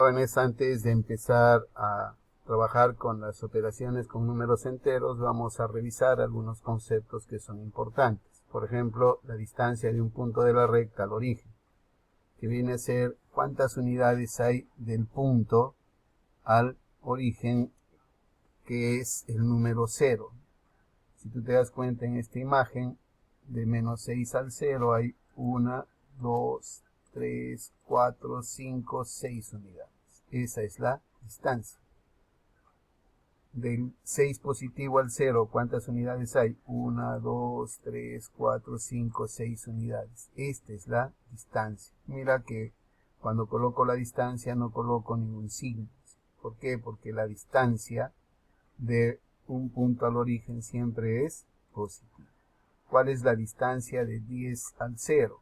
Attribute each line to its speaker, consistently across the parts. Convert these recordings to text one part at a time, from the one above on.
Speaker 1: Jóvenes, antes de empezar a trabajar con las operaciones con números enteros, vamos a revisar algunos conceptos que son importantes. Por ejemplo, la distancia de un punto de la recta al origen, que viene a ser cuántas unidades hay del punto al origen, que es el número 0. Si tú te das cuenta en esta imagen, de menos 6 al 0 hay 1, 2, 3, 4, 5, 6 unidades. Esa es la distancia. Del 6 positivo al 0, ¿cuántas unidades hay? 1, 2, 3, 4, 5, 6 unidades. Esta es la distancia. Mira que cuando coloco la distancia no coloco ningún signo. ¿Por qué? Porque la distancia de un punto al origen siempre es positiva. ¿Cuál es la distancia de 10 al 0?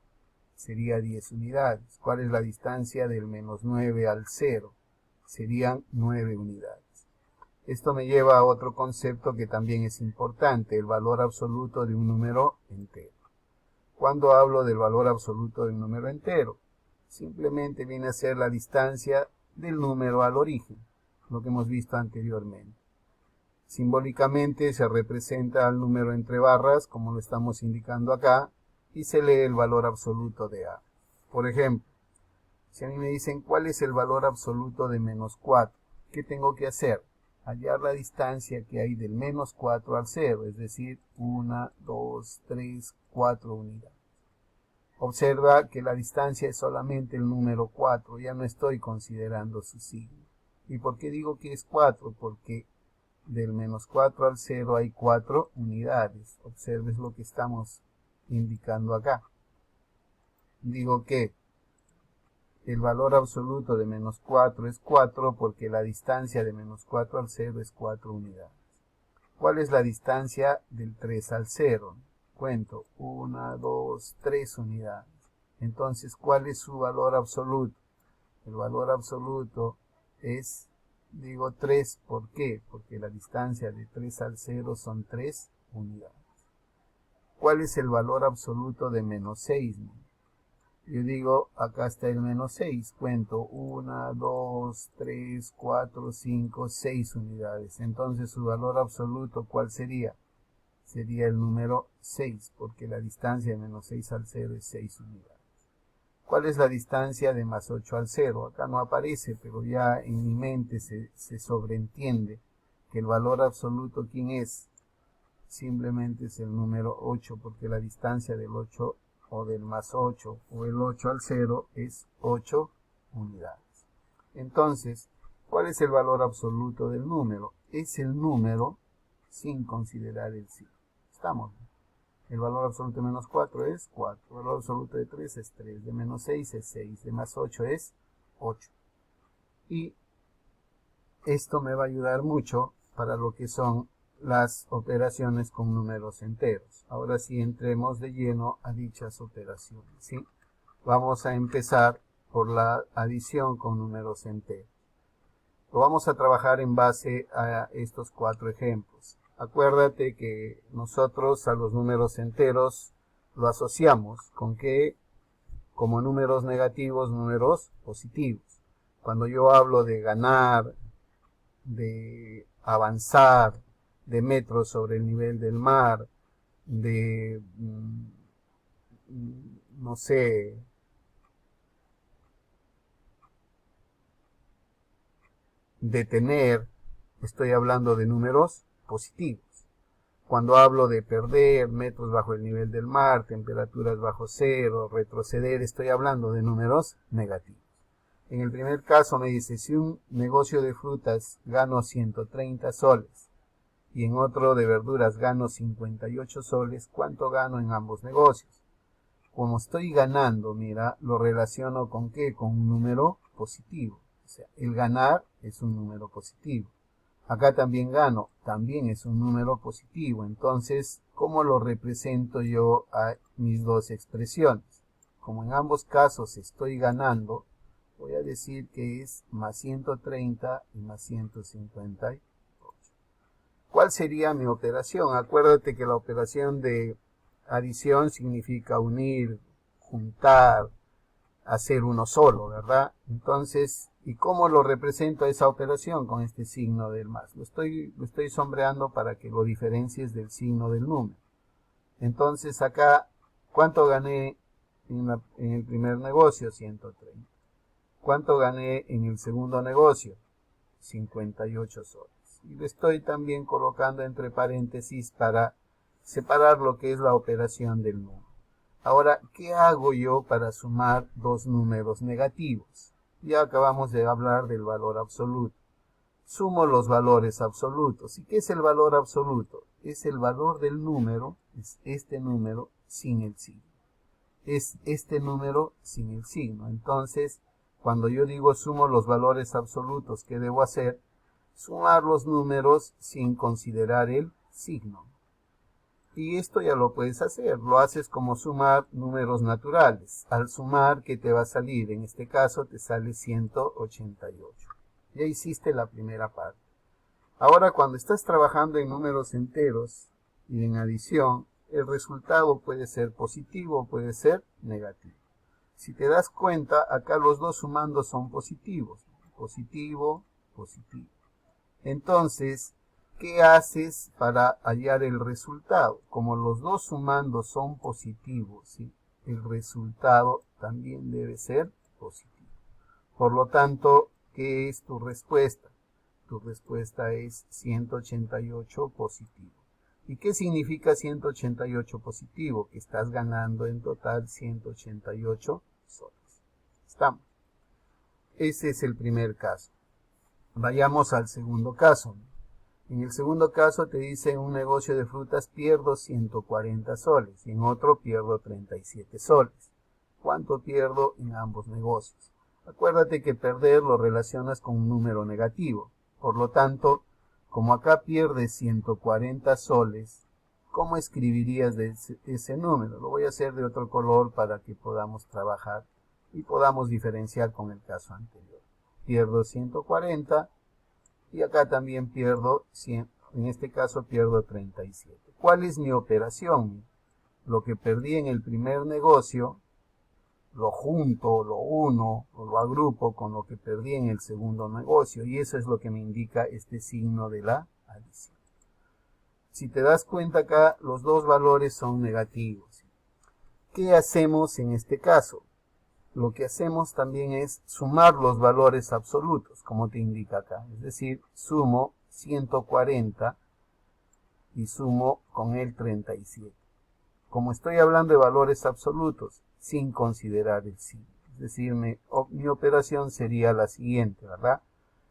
Speaker 1: Sería 10 unidades. ¿Cuál es la distancia del menos 9 al 0? Serían 9 unidades. Esto me lleva a otro concepto que también es importante, el valor absoluto de un número entero. ¿Cuándo hablo del valor absoluto de un número entero? Simplemente viene a ser la distancia del número al origen, lo que hemos visto anteriormente. Simbólicamente se representa al número entre barras, como lo estamos indicando acá, y se lee el valor absoluto de A. Por ejemplo, si a mí me dicen cuál es el valor absoluto de menos 4, ¿qué tengo que hacer? Hallar la distancia que hay del menos 4 al 0, es decir, 1, 2, 3, 4 unidades. Observa que la distancia es solamente el número 4, ya no estoy considerando su signo. ¿Y por qué digo que es 4? Porque del menos 4 al 0 hay 4 unidades. Observes lo que estamos indicando acá. Digo que el valor absoluto de menos 4 es 4 porque la distancia de menos 4 al 0 es 4 unidades. ¿Cuál es la distancia del 3 al 0? Cuento, 1, 2, 3 unidades. Entonces, ¿cuál es su valor absoluto? El valor absoluto es, digo 3, ¿por qué? Porque la distancia de 3 al 0 son 3 unidades. ¿Cuál es el valor absoluto de menos 6? Yo digo, acá está el menos 6, cuento 1, 2, 3, 4, 5, 6 unidades. Entonces su valor absoluto, ¿cuál sería? Sería el número 6, porque la distancia de menos 6 al 0 es 6 unidades. ¿Cuál es la distancia de más 8 al 0? Acá no aparece, pero ya en mi mente se sobreentiende que el valor absoluto, ¿quién es? Simplemente es el número 8, porque la distancia del 8 o del más 8 o el 8 al 0 es 8 unidades. Entonces, ¿cuál es el valor absoluto del número? Es el número sin considerar el signo. Estamos. El valor absoluto de menos 4 es 4. El valor absoluto de 3 es 3. De menos 6 es 6. De más 8 es 8. Y esto me va a ayudar mucho para lo que son las operaciones con números enteros. Ahora sí entremos de lleno a dichas operaciones, ¿sí? Vamos a empezar por la adición con números enteros. Lo vamos a trabajar en base a estos 4 ejemplos. Acuérdate que nosotros a los números enteros lo asociamos con que como números negativos, números positivos. Cuando yo hablo de ganar, de avanzar, de metros sobre el nivel del mar, de, no sé, de tener, estoy hablando de números positivos. Cuando hablo de perder, metros bajo el nivel del mar, temperaturas bajo cero, retroceder, estoy hablando de números negativos. En el primer caso me dice, si un negocio de frutas gano 130 soles y en otro de verduras gano 58 soles, ¿cuánto gano en ambos negocios? Como estoy ganando, mira, lo relaciono con ¿qué? Con un número positivo. O sea, el ganar es un número positivo. Acá también gano, también es un número positivo. Entonces, ¿cómo lo represento yo a mis dos expresiones? Como en ambos casos estoy ganando, voy a decir que es más 130 y más 158. ¿Cuál sería mi operación? Acuérdate que la operación de adición significa unir, juntar, hacer uno solo, ¿verdad? Entonces, ¿Y cómo lo represento a esa operación? Con este signo del más. Lo estoy sombreando para que lo diferencies del signo del número. Entonces acá, ¿cuánto gané en el primer negocio? 130. ¿Cuánto gané en el segundo negocio? 58 soles. Y lo estoy también colocando entre paréntesis para separar lo que es la operación del número. Ahora, ¿qué hago yo para sumar dos números negativos? Ya acabamos de hablar del valor absoluto. Sumo los valores absolutos. ¿Y qué es el valor absoluto? Es el valor del número, es este número sin el signo. Es este número sin el signo. Entonces, cuando yo digo sumo los valores absolutos, ¿qué debo hacer? Sumar los números sin considerar el signo. Y esto ya lo puedes hacer, lo haces como sumar números naturales. Al sumar, ¿qué te va a salir? En este caso te sale 188. Ya hiciste la primera parte. Ahora, cuando estás trabajando en números enteros y en adición, el resultado puede ser positivo o puede ser negativo. Si te das cuenta, acá los dos sumandos son positivos. Positivo, positivo. Entonces, ¿qué haces para hallar el resultado? Como los dos sumandos son positivos, ¿sí? El resultado también debe ser positivo. Por lo tanto, ¿qué es tu respuesta? Tu respuesta es 188 positivo. ¿Y qué significa 188 positivo? Que estás ganando en total 188 soles. ¿Estamos? Ese es el primer caso. Vayamos al segundo caso. En el segundo caso te dice en un negocio de frutas pierdo 140 soles y en otro pierdo 37 soles. ¿Cuánto pierdo en ambos negocios? Acuérdate que perder lo relacionas con un número negativo. Por lo tanto, como acá pierdes 140 soles, ¿cómo escribirías ese número? Lo voy a hacer de otro color para que podamos trabajar y podamos diferenciar con el caso anterior. Pierdo 140 y acá también pierdo 100, en este caso pierdo 37. ¿Cuál es mi operación? Lo que perdí en el primer negocio, lo junto, lo uno o lo agrupo con lo que perdí en el segundo negocio y eso es lo que me indica este signo de la adición. Si te das cuenta acá, los dos valores son negativos. ¿Qué hacemos en este caso? Lo que hacemos también es sumar los valores absolutos, como te indica acá. Es decir, sumo 140 y sumo con él 37. Como estoy hablando de valores absolutos, sin considerar el signo. Es decir, mi operación sería la siguiente, ¿verdad?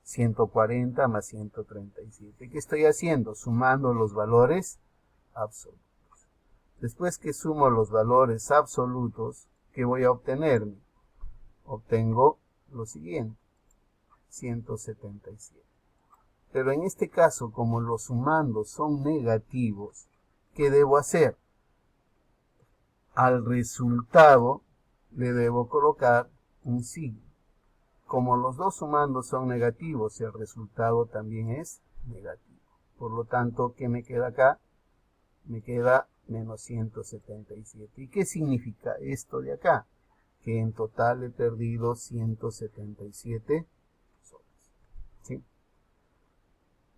Speaker 1: 140 más 137. ¿Qué estoy haciendo? Sumando los valores absolutos. Después que sumo los valores absolutos, ¿qué voy a obtener? Obtengo lo siguiente, 177. Pero en este caso, como los sumandos son negativos, ¿qué debo hacer? Al resultado le debo colocar un signo. Como los dos sumandos son negativos, el resultado también es negativo. Por lo tanto, ¿qué me queda acá? Me queda menos 177. ¿Y qué significa esto de acá? Que en total he perdido 177 soles. ¿Sí?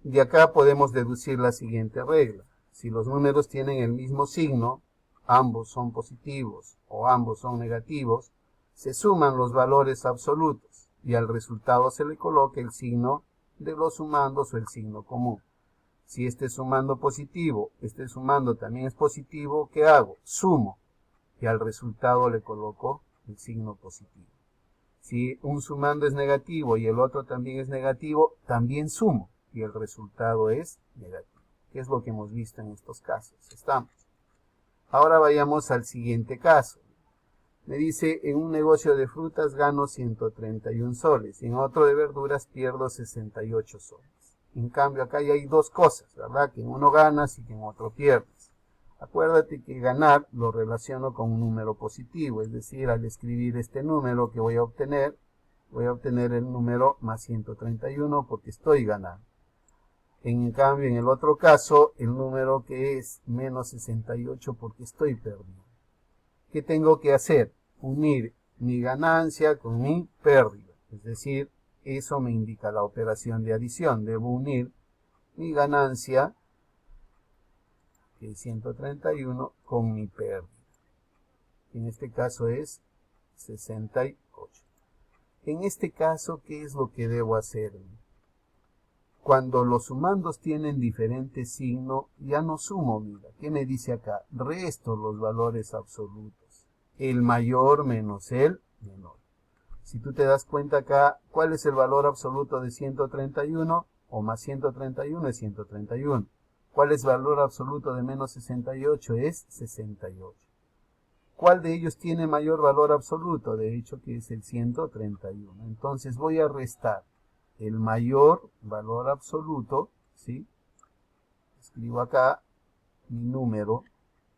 Speaker 1: De acá podemos deducir la siguiente regla. Si los números tienen el mismo signo, ambos son positivos o ambos son negativos, se suman los valores absolutos y al resultado se le coloca el signo de los sumandos o el signo común. Si este sumando positivo, este sumando también es positivo, ¿qué hago? Sumo y al resultado le coloco el signo positivo. Si un sumando es negativo y el otro también es negativo, también sumo y el resultado es negativo. ¿Qué es lo que hemos visto en estos casos? Estamos. Ahora vayamos al siguiente caso. Me dice, en un negocio de frutas gano 131 soles y en otro de verduras pierdo 68 soles. En cambio, acá ya hay dos cosas, ¿verdad? Que en uno ganas y que en otro pierdes. Acuérdate que ganar lo relaciono con un número positivo, es decir, al escribir este número que voy a obtener el número más 131 porque estoy ganando. En cambio, en el otro caso, el número que es menos 68 porque estoy perdiendo. ¿Qué tengo que hacer? Unir mi ganancia con mi pérdida. Es decir, Eso me indica la operación de adición. Debo unir mi ganancia, que es 131, con mi pérdida. En este caso es 68. En este caso, ¿qué es lo que debo hacer? Cuando los sumandos tienen diferente signo, ya no sumo, mira. ¿Qué me dice acá? Resto los valores absolutos. El mayor menos el menor. Si tú te das cuenta acá, ¿cuál es el valor absoluto de 131? O más 131 es 131. ¿Cuál es el valor absoluto de menos 68? Es 68. ¿Cuál de ellos tiene mayor valor absoluto? De hecho, que es el 131. Entonces voy a restar el mayor valor absoluto, ¿sí? Escribo acá mi número,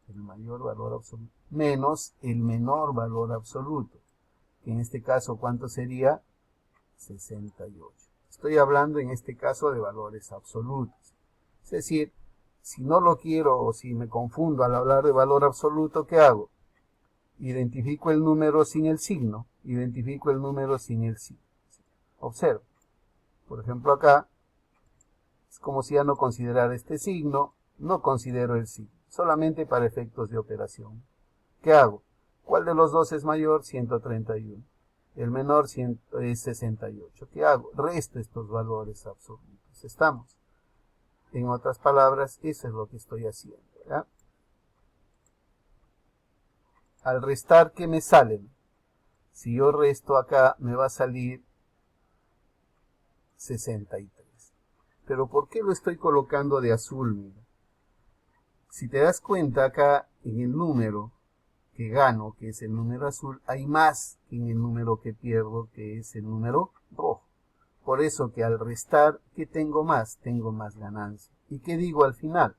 Speaker 1: el mayor valor absoluto, menos el menor valor absoluto. Que en este caso, ¿cuánto sería? 68. Estoy hablando en este caso de valores absolutos. Es decir, si no lo quiero o si me confundo al hablar de valor absoluto, ¿qué hago? Identifico el número sin el signo. Identifico el número sin el signo. Observa. Por ejemplo, acá es como si ya no considerara este signo. No considero el signo. Solamente para efectos de operación. ¿Qué hago? ¿Cuál de los dos es mayor? 131. El menor es 68. ¿Qué hago? Resto estos valores absolutos. ¿Estamos? En otras palabras, eso es lo que estoy haciendo, ¿verdad? Al restar, ¿qué me salen? Si yo resto acá, me va a salir 63. Pero ¿por qué lo estoy colocando de azul? Mira. Si te das cuenta acá, en el número que gano, que es el número azul, hay más que en el número que pierdo, que es el número rojo. Por eso que al restar, ¿qué tengo más? Tengo más ganancia. ¿Y qué digo al final?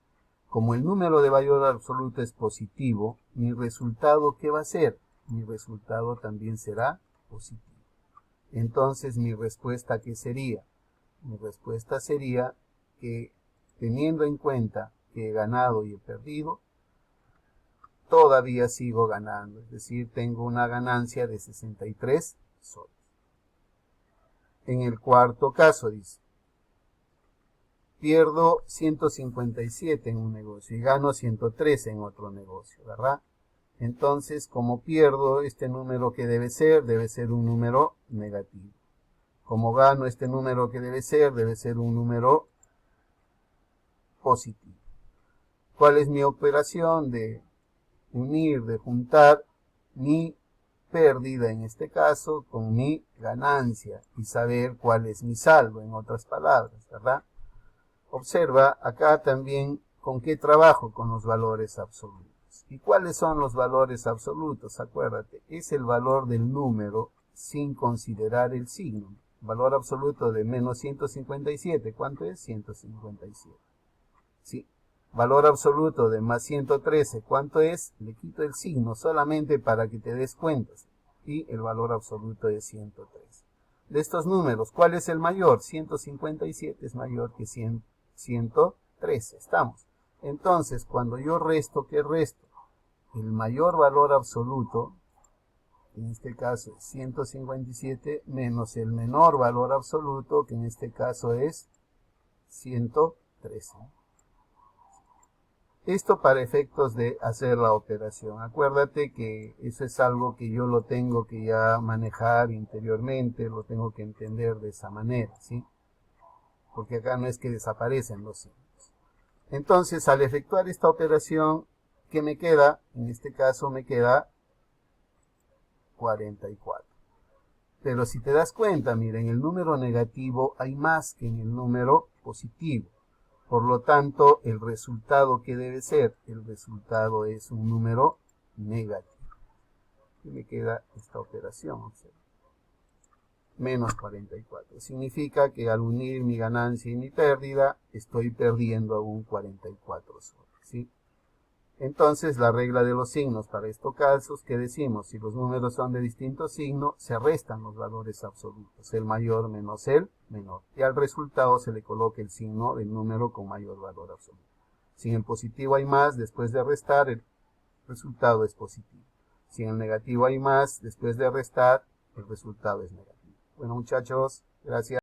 Speaker 1: Como el número de valor absoluto es positivo, mi resultado, ¿qué va a ser? Mi resultado también será positivo. Entonces, ¿mi respuesta qué sería? Mi respuesta sería que, teniendo en cuenta que he ganado y he perdido, todavía sigo ganando. Es decir, tengo una ganancia de 63 soles. En el cuarto caso, dice, pierdo 157 en un negocio y gano 113 en otro negocio, ¿verdad? Entonces, como pierdo, este número que debe ser un número negativo. Como gano, este número que debe ser un número positivo. ¿Cuál es mi operación de unir, de juntar mi pérdida en este caso con mi ganancia y saber cuál es mi saldo, en otras palabras, ¿verdad? Observa acá también con qué trabajo, con los valores absolutos. ¿Y cuáles son los valores absolutos? Acuérdate, es el valor del número sin considerar el signo. Valor absoluto de menos 157, ¿cuánto es? 157. ¿Sí? Valor absoluto de más 113, ¿cuánto es? Le quito el signo solamente para que te des cuenta. Y el valor absoluto es 113. De estos números, ¿cuál es el mayor? 157 es mayor que 113. ¿Estamos? Entonces, cuando yo resto, ¿qué resto? El mayor valor absoluto, en este caso es 157, menos el menor valor absoluto, que en este caso es 113. Esto para efectos de hacer la operación. Acuérdate que eso es algo que yo lo tengo que ya manejar interiormente, lo tengo que entender de esa manera, ¿sí? Porque acá no es que desaparecen los signos. Entonces, al efectuar esta operación, ¿qué me queda? En este caso me queda 44. Pero si te das cuenta, mira, en el número negativo hay más que en el número positivo. Por lo tanto, el resultado que debe ser, el resultado es un número negativo. Y me queda esta operación, observa. Menos 44. Significa que al unir mi ganancia y mi pérdida, estoy perdiendo aún 44 soles, ¿sí? Entonces, la regla de los signos para estos casos, ¿qué decimos? Si los números son de distinto signo, se restan los valores absolutos, el mayor menos el menor. Y al resultado se le coloca el signo del número con mayor valor absoluto. Si en el positivo hay más, después de restar, el resultado es positivo. Si en el negativo hay más, después de restar, el resultado es negativo. Bueno, muchachos, Gracias.